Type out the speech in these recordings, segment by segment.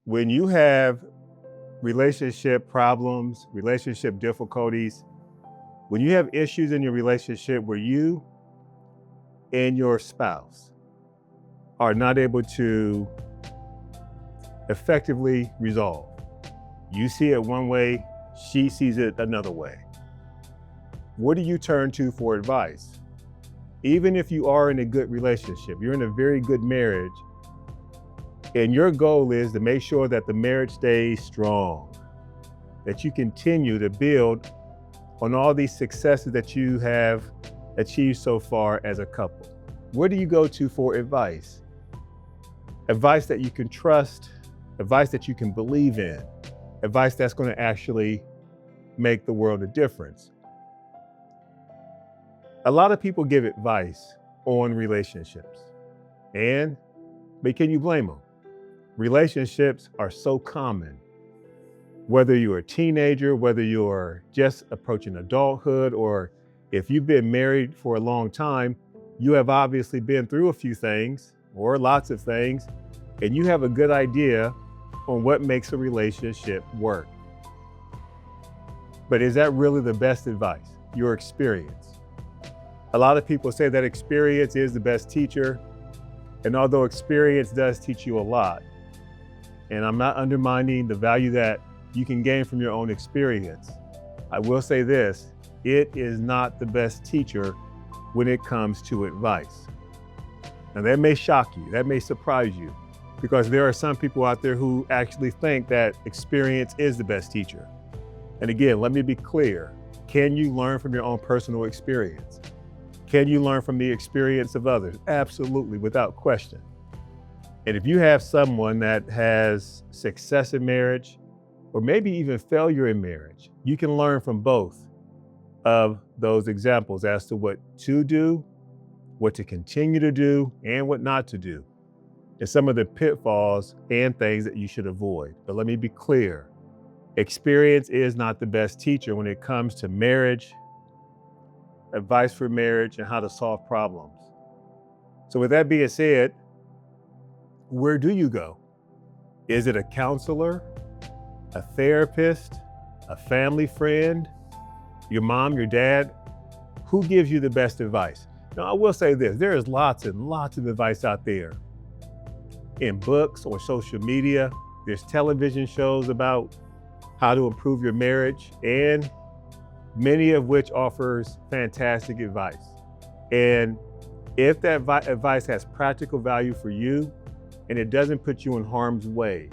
When you have relationship problems, relationship difficulties, when you have issues in your relationship where you and your spouse are not able to effectively resolve, you see it one way, she sees it another way. What do you turn to for advice? Even if you are in a good relationship, you're in a very good marriage, and your goal is to make sure that the marriage stays strong, that you continue to build on all these successes that you have achieved so far as a couple. Where do you go to for advice? Advice that you can trust, advice that you can believe in, advice that's going to actually make the world a difference. A lot of people give advice on relationships, but can you blame them? Relationships are so common. Whether you're a teenager, whether you're just approaching adulthood, or if you've been married for a long time, you have obviously been through a few things or lots of things, and you have a good idea on what makes a relationship work. But is that really the best advice? Your experience. A lot of people say that experience is the best teacher, and although experience does teach you a lot, and I'm not undermining the value that you can gain from your own experience, I will say this: it is not the best teacher when it comes to advice. Now that may shock you, that may surprise you, because there are some people out there who actually think that experience is the best teacher. And again, let me be clear: can you learn from your own personal experience? Can you learn from the experience of others? Absolutely, without question. And if you have someone that has success in marriage, or maybe even failure in marriage, you can learn from both of those examples as to what to do, what to continue to do, and what not to do, and some of the pitfalls and things that you should avoid. But let me be clear: experience is not the best teacher when it comes to marriage, advice for marriage, and how to solve problems. So with that being said, where do you go? Is it a counselor, a therapist, a family friend, your mom, your dad? Who gives you the best advice? Now, I will say this: there is lots and lots of advice out there in books or social media. There's television shows about how to improve your marriage, and many of which offers fantastic advice. And if that advice has practical value for you and it doesn't put you in harm's way,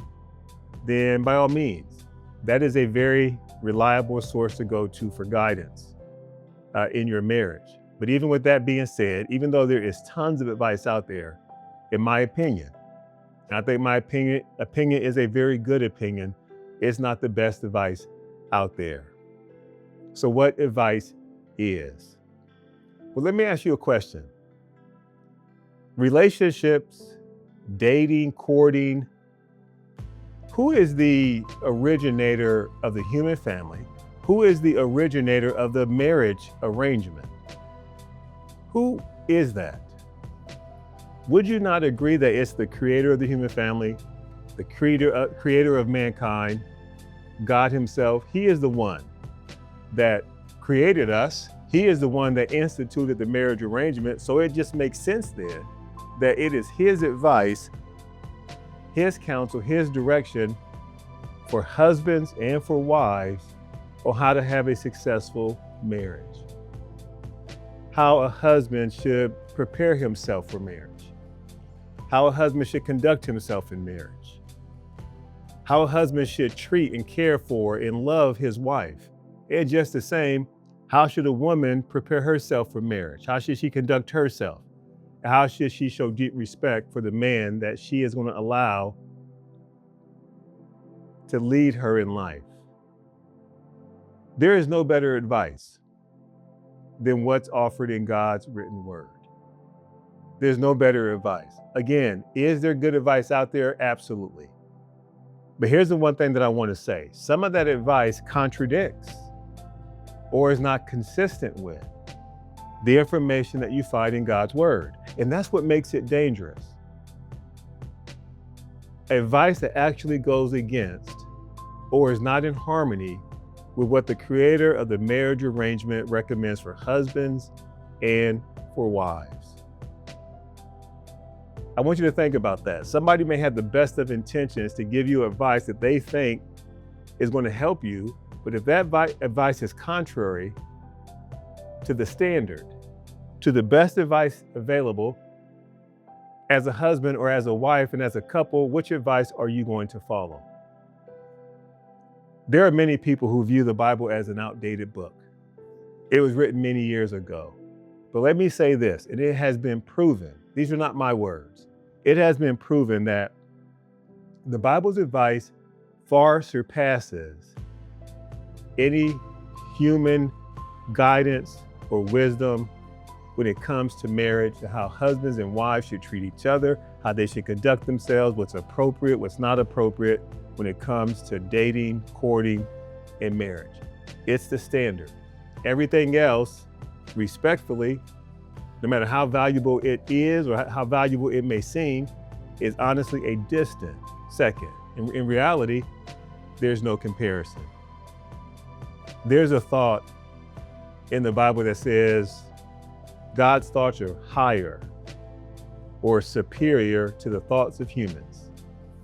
then by all means, that is a very reliable source to go to for guidance in your marriage. But even with that being said, even though there is tons of advice out there, in my opinion, and I think my opinion is a very good opinion, it's not the best advice out there. So what advice is? Well, let me ask you a question. Relationships, dating, courting, who is the originator of the human family? Who is the originator of the marriage arrangement? Who is that? Would you not agree that it's the creator of the human family, the creator of mankind, God himself? He is the one that created us. He is the one that instituted the marriage arrangement. So it just makes sense then that it is his advice, his counsel, his direction for husbands and for wives on how to have a successful marriage. How a husband should prepare himself for marriage. How a husband should conduct himself in marriage. How a husband should treat and care for and love his wife. And just the same, how should a woman prepare herself for marriage? How should she conduct herself? How should she show deep respect for the man that she is going to allow to lead her in life? There is no better advice than what's offered in God's written word. There's no better advice. Again, is there good advice out there? Absolutely. But here's the one thing that I want to say. Some of that advice contradicts or is not consistent with the information that you find in God's word. And that's what makes it dangerous. advice that actually goes against or is not in harmony with what the creator of the marriage arrangement recommends for husbands and for wives. I want you to think about that. Somebody may have the best of intentions to give you advice that they think is going to help you, but if that advice is contrary to the standard, to the best advice available as a husband or as a wife and as a couple, which advice are you going to follow? There are many people who view the Bible as an outdated book. It was written many years ago. But let me say this, and it has been proven, these are not my words, it has been proven that the Bible's advice far surpasses any human guidance or wisdom when it comes to marriage, and how husbands and wives should treat each other, how they should conduct themselves, what's appropriate, what's not appropriate when it comes to dating, courting, and marriage. It's the standard. Everything else, respectfully, no matter how valuable it is or how valuable it may seem, is honestly a distant second. In reality, there's no comparison. There's a thought in the Bible that says God's thoughts are higher or superior to the thoughts of humans.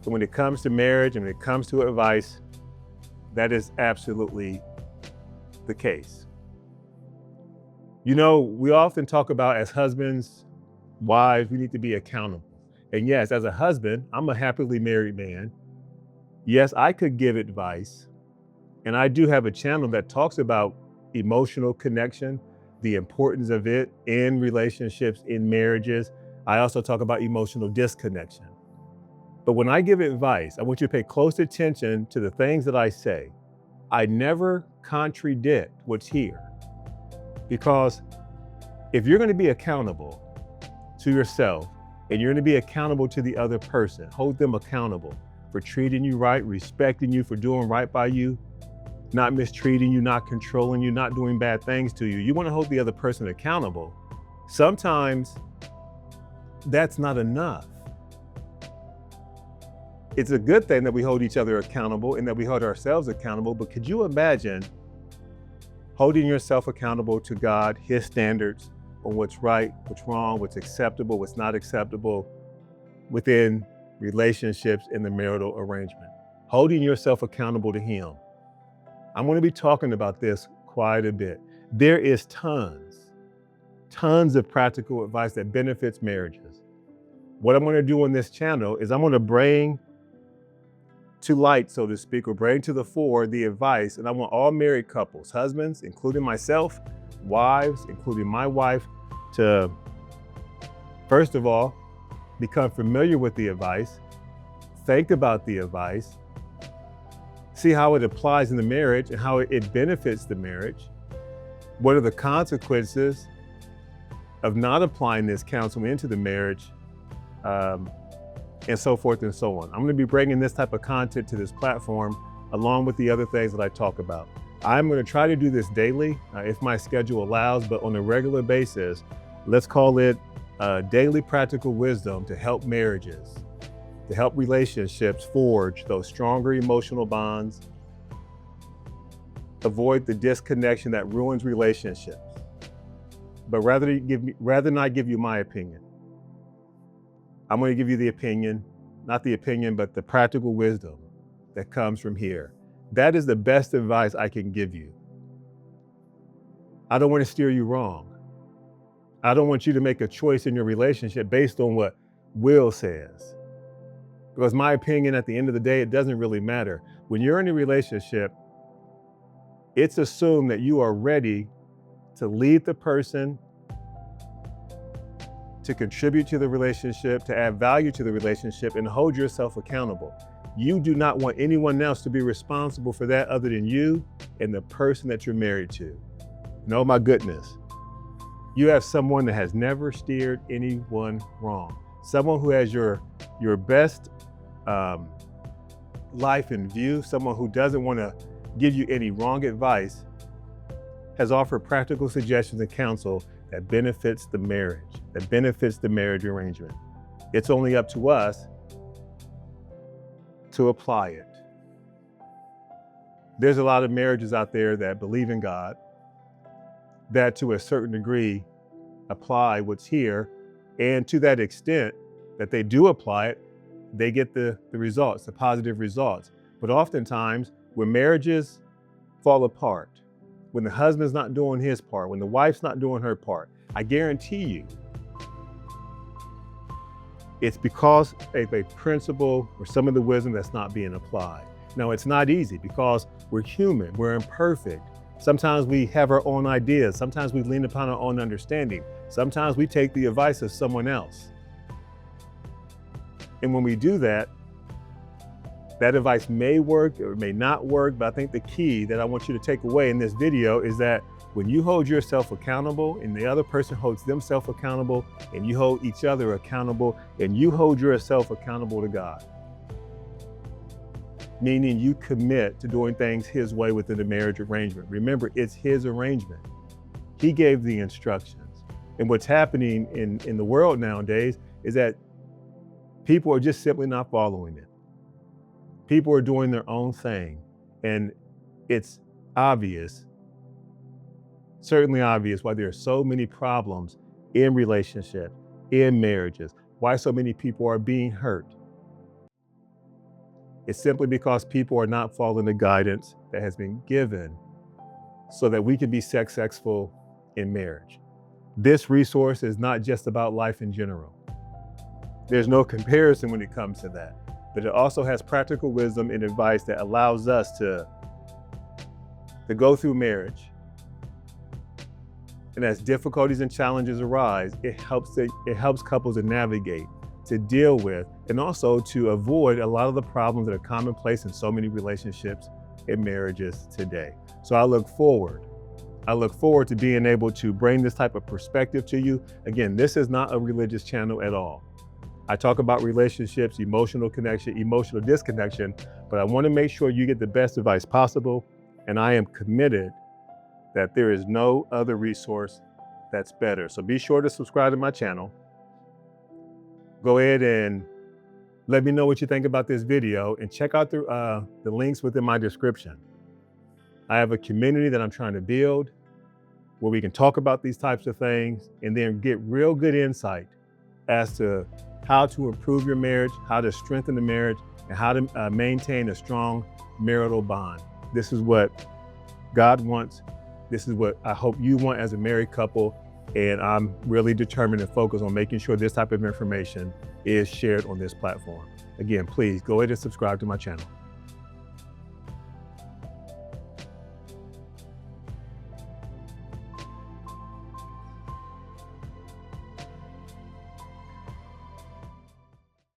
So when it comes to marriage and when it comes to advice, that is absolutely the case. You know, we often talk about as husbands, wives, we need to be accountable. And yes, as a husband, I'm a happily married man. Yes, I could give advice. And I do have a channel that talks about emotional connection, the importance of it in relationships, in marriages. I also talk about emotional disconnection. But when I give advice, I want you to pay close attention to the things that I say. I never contradict what's here. Because if you're going to be accountable to yourself and you're going to be accountable to the other person, hold them accountable for treating you right, respecting you, for doing right by you, not mistreating you, not controlling you, not doing bad things to you. You want to hold the other person accountable. Sometimes that's not enough. It's a good thing that we hold each other accountable and that we hold ourselves accountable, but could you imagine holding yourself accountable to God, His standards on what's right, what's wrong, what's acceptable, what's not acceptable within relationships in the marital arrangement? Holding yourself accountable to Him. I'm going to be talking about this quite a bit. There is tons of practical advice that benefits marriages. What I'm going to do on this channel is I'm going to bring to light, so to speak, or bring to the fore the advice, and I want all married couples, husbands, including myself, wives, including my wife, to, first of all, become familiar with the advice, think about the advice, see how it applies in the marriage and how it benefits the marriage. What are the consequences of not applying this counsel into the marriage, and so forth and so on. I'm going to be bringing this type of content to this platform along with the other things that I talk about. I'm going to try to do this daily if my schedule allows, but on a regular basis. Let's call it daily practical wisdom to help marriages, to help relationships forge those stronger emotional bonds, avoid the disconnection that ruins relationships. But rather not give you my opinion, I'm going to give you the opinion, not the opinion, but the practical wisdom that comes from here. That is the best advice I can give you. I don't want to steer you wrong. I don't want you to make a choice in your relationship based on what Will says. Because my opinion, at the end of the day, it doesn't really matter. When you're in a relationship, it's assumed that you are ready to lead the person, to contribute to the relationship, to add value to the relationship, and hold yourself accountable. You do not want anyone else to be responsible for that other than you and the person that you're married to. No, my goodness. You have someone that has never steered anyone wrong. Someone who has your best life in view, someone who doesn't want to give you any wrong advice, has offered practical suggestions and counsel that benefits the marriage, that benefits the marriage arrangement. It's only up to us to apply it. There's a lot of marriages out there that believe in God, that to a certain degree apply what's here, and to that extent that they do apply it, they get the results, the positive results. But oftentimes, when marriages fall apart, when the husband's not doing his part, when the wife's not doing her part, I guarantee you, it's because of a principle or some of the wisdom that's not being applied. Now, it's not easy because we're human, we're imperfect. Sometimes we have our own ideas. Sometimes we lean upon our own understanding. Sometimes we take the advice of someone else. And when we do that, that advice may work or may not work, but I think the key that I want you to take away in this video is that when you hold yourself accountable and the other person holds themselves accountable and you hold each other accountable and you hold yourself accountable to God, meaning you commit to doing things His way within the marriage arrangement. Remember, it's His arrangement. He gave the instructions. And what's happening in the world nowadays is that people are just simply not following it. People are doing their own thing. And it's obvious, certainly obvious, why there are so many problems in relationships, in marriages, why so many people are being hurt. It's simply because people are not following the guidance that has been given so that we can be successful in marriage. This resource is not just about life in general. There's no comparison when it comes to that, but it also has practical wisdom and advice that allows us to go through marriage. And as difficulties and challenges arise, it helps couples to navigate, to deal with, and also to avoid a lot of the problems that are commonplace in so many relationships and marriages today. So I look forward to being able to bring this type of perspective to you. Again, this is not a religious channel at all. I talk about relationships, emotional connection, emotional disconnection, but I want to make sure you get the best advice possible. And I am committed that there is no other resource that's better. So be sure to subscribe to my channel. Go ahead and let me know what you think about this video and check out the links within my description. I have a community that I'm trying to build where we can talk about these types of things and then get real good insight as to how to improve your marriage, how to strengthen the marriage, and how to maintain a strong marital bond. This is what God wants. This is what I hope you want as a married couple. And I'm really determined and focused on making sure this type of information is shared on this platform. Again, please go ahead and subscribe to my channel.